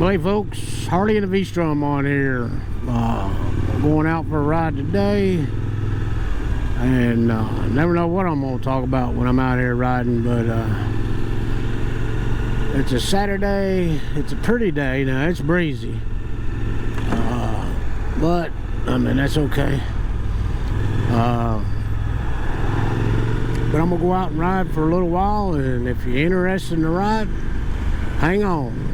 Hey folks, Harley and the Vstrom on here. Going out for a ride today, and never know what I'm going to talk about when I'm out here riding, but it's a Saturday. It's a pretty day. Now it's breezy, but I mean that's okay. But I'm gonna go out and ride for a little while, and if you're interested in the ride, hang on.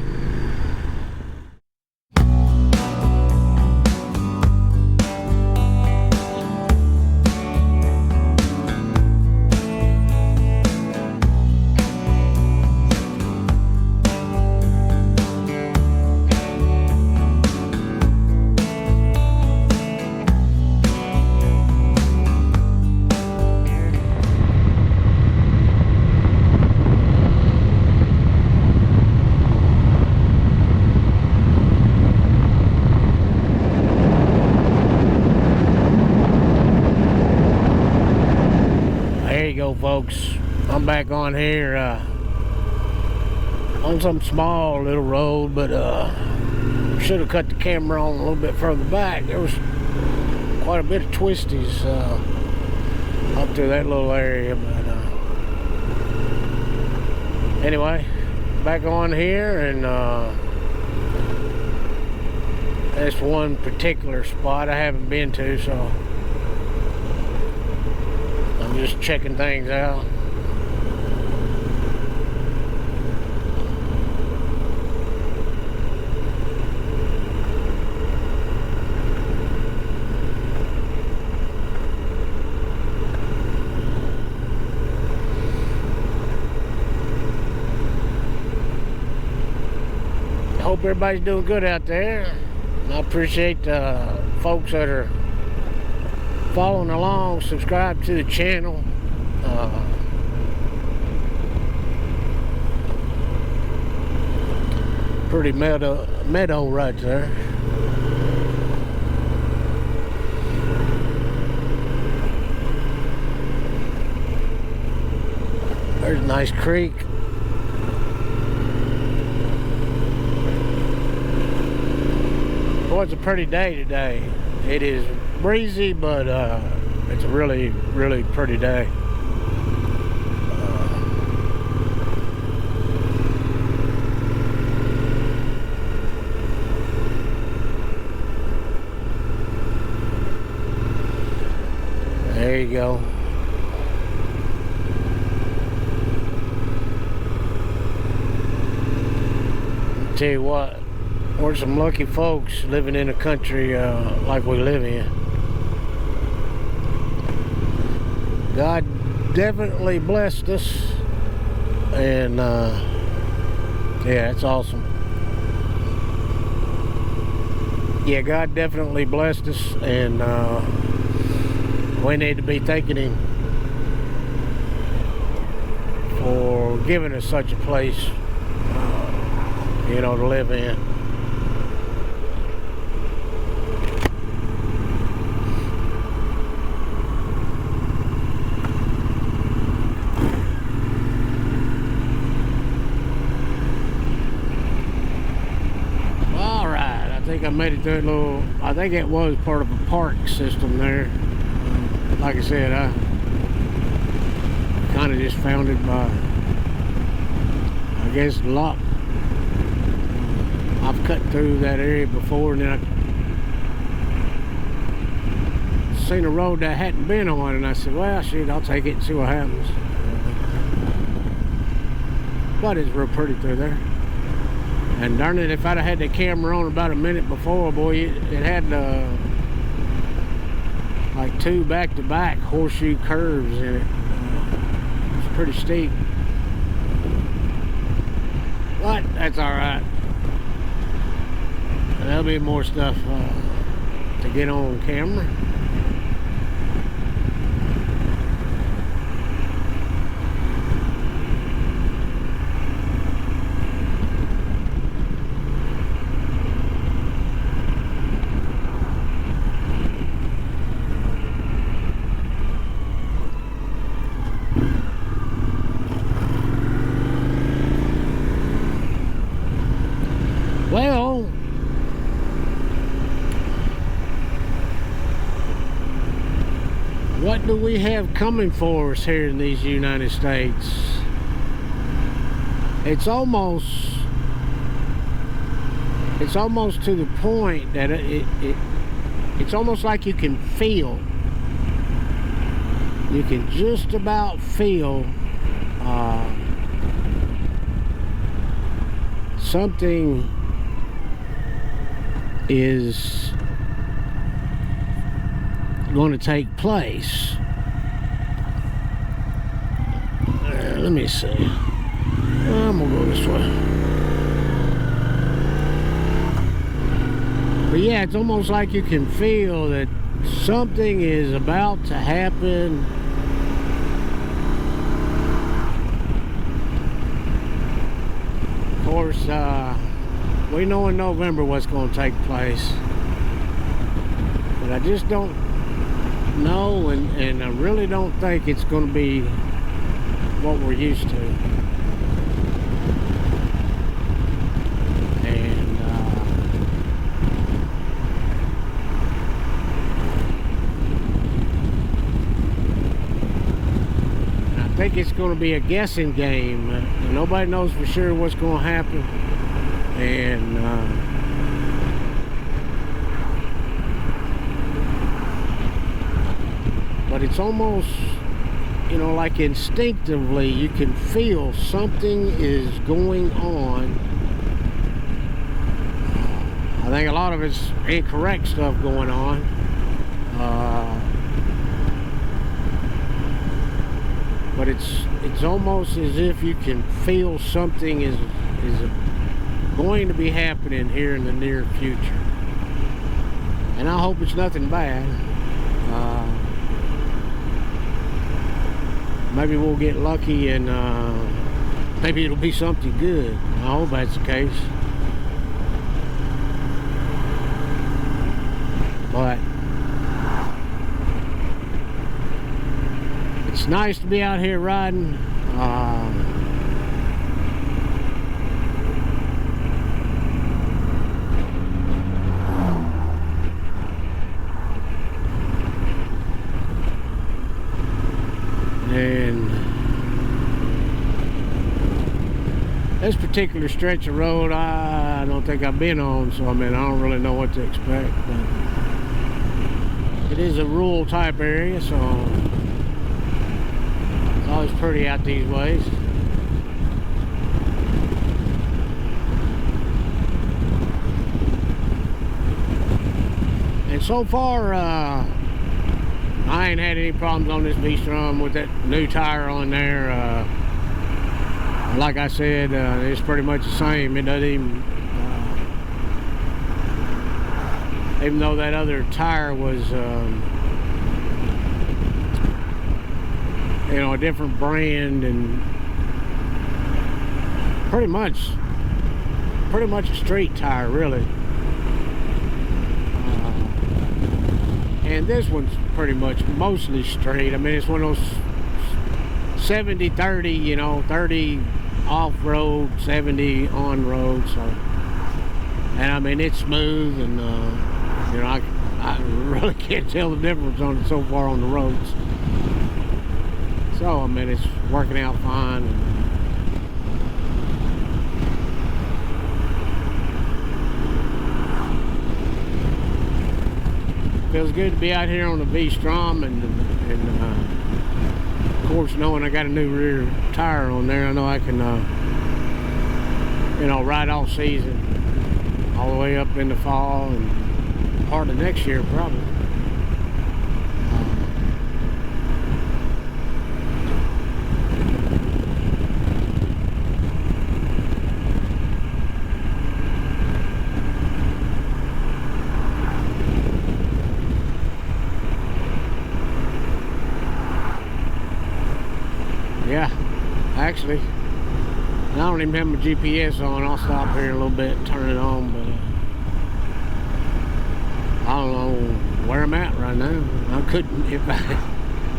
There you go, folks. I'm back on here on some small little road, but should have cut the camera on a little bit further back. There was quite a bit of twisties up to that little area, but anyway, back on here, and that's one particular spot I haven't been to, so just checking things out. I hope everybody's doing good out there. I appreciate the folks that are following along, subscribe to the channel. Pretty meadow right there. There's a nice creek. Boy, it's a pretty day today. It is breezy, but it's a really, really pretty day. There you go. I'll tell you what, we're some lucky folks living in a country like we live in. God definitely blessed us, and yeah, it's awesome. Yeah, God definitely blessed us, and we need to be thanking Him for giving us such a place, you know, to live in. I think I made it through a little, I think it was part of a park system there. Like I said, I kind of just found it by, I guess, luck. I've cut through that area before, and then I seen a road that I hadn't been on, and I said, well, shit, I'll take it and see what happens. But it's real pretty through there. And darn it, if I'd have had the camera on about a minute before, boy, it had like two back-to-back horseshoe curves in it. It's pretty steep. But that's alright. There'll be more stuff to get on camera. Well, what do we have coming for us here in these United States? It's almost to the point that it's almost like you can feel. You can just about feel something is going to take place. Let me see. I'm gonna go this way. But yeah, it's almost like you can feel that something is about to happen. Of course, we know in November what's going to take place, but I just don't know, and I really don't think it's going to be what we're used to. And I think it's going to be a guessing game. Nobody knows for sure what's going to happen, and but it's almost, you know, like instinctively you can feel something is going on. I think a lot of it's incorrect stuff going on. But it's almost as if you can feel something is going to be happening here in the near future. And I hope it's nothing bad. Maybe we'll get lucky and maybe it'll be something good. I hope that's the case. But it's nice to be out here riding. And this particular stretch of road, I don't think I've been on, so I mean, I don't really know what to expect. But it is a rural type area, so it's always pretty out these ways. And so far, I ain't had any problems on this Vstrom with that new tire on there. Like I said, it's pretty much the same. It doesn't even though that other tire was, you know, a different brand and pretty much a street tire, really. And this one's pretty much mostly straight. I mean, it's one of those 70-30, you know, 30 off-road, 70 on-road. So, and I mean, it's smooth, and you know, I really can't tell the difference on it so far on the roads. So I mean, it's working out fine. Feels good to be out here on the Vstrom, and of course, knowing I got a new rear tire on there, I know I can, you know, ride all season, all the way up in the fall and part of next year probably. Yeah, actually, I don't even have my GPS on. I'll stop here a little bit and turn it on, but I don't know where I'm at right now. I couldn't, if I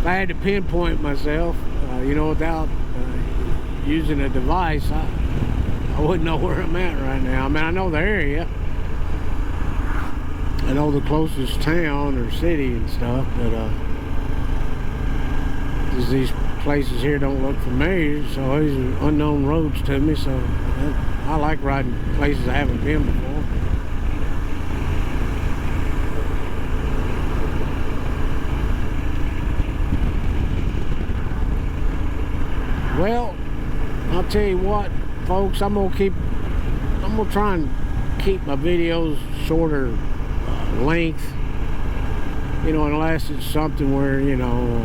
had to pinpoint myself, you know, without using a device, I wouldn't know where I'm at right now. I mean, I know the area. I know the closest town or city and stuff, but just these places here don't look familiar, so these are unknown roads to me, so I like riding places I haven't been before. Well, I'll tell you what, folks, I'm gonna try and keep my videos shorter length, you know, unless it's something where, you know,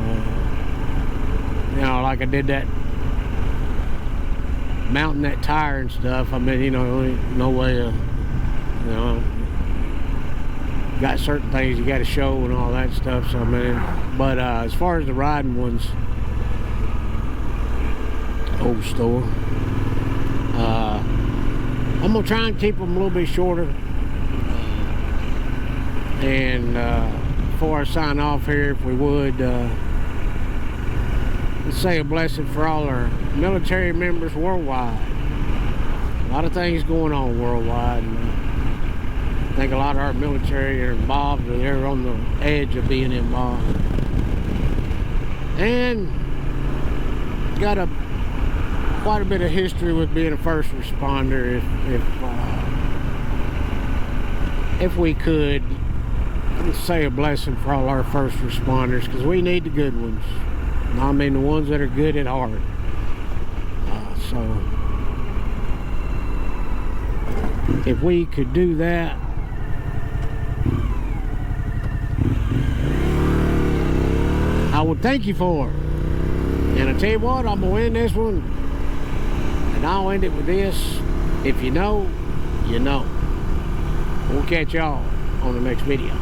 like I did that mounting that tire and stuff. I mean, you know, no way of, you know, got certain things you got to show and all that stuff. So I mean, but as far as the riding ones, old store, I'm gonna try and keep them a little bit shorter. And before I sign off here, if we would, let's say a blessing for all our military members worldwide. A lot of things going on worldwide, and I think a lot of our military are involved, or they're on the edge of being involved. And got quite a bit of history with being a first responder. If we could, let's say a blessing for all our first responders, because we need the good ones. I mean the ones that are good at heart. So if we could do that, I would thank you for it. And I tell you what, I'm gonna win this one, and I'll end it with this: if you know, you know. We'll catch y'all on the next video.